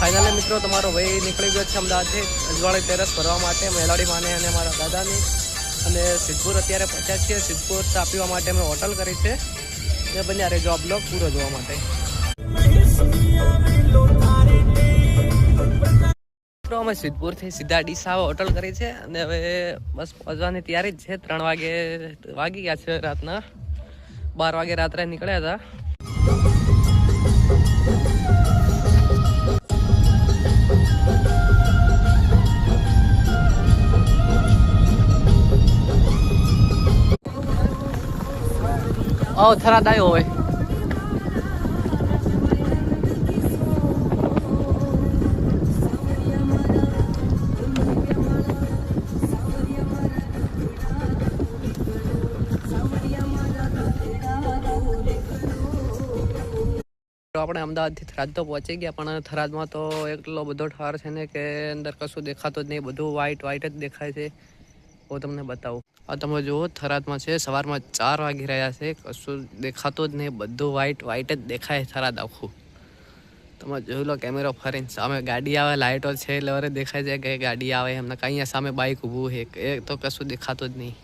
Finally મિત્રો તમારો ભાઈ નીકળી ગયો છે અમદાવાદથી અજવાળી ટેરેસ ફરવા માટે મેલોડી માને અને મારા દાદાની. અને સિદ્ધપુર અત્યારે પહોંચ્યા છીએ. સિદ્ધપુર ચા પીવા માટે અમે હોટલ કરી છે. એ બન્યા રહેજો આ બ્લોગ પૂરો જોવા માટે. અમે સિદ્ધપુરથી સીધા ડીસા હોટલ કરી છે અને હવે બસ પહોંચવાની તૈયારી જ છે. 3 વાગે વાગી ગયા છે રાતના. 12 વાગે રાત્રે નીકળ્યા હતા. થરાદ આવ્યો હોય. આપણે અમદાવાદથી થરાદ તો પહોંચી ગયા, પણ થરાદમાં તો એટલો બધો ઠાર છે ને કે અંદર કશું દેખાતું જ નહીં. બધું વ્હાઈટ જ દેખાય છે. હું તમને બતાવું. આ તમે જુઓ થરાદમાં છે. સવારમાં 4 વાગી રહ્યા છે. કશું દેખાતું જ નહીં. બધું વ્હાઈટ જ દેખાય થરાદ આખું. તમે જોઈ લો કેમેરો ફરીને. સામે ગાડી આવે, લાઇટો છે એટલે દેખાય છે કે ગાડી આવે. એમને અહીંયા સામે બાઇક ઊભું છે. એ તો કશું દેખાતું જ નહીં.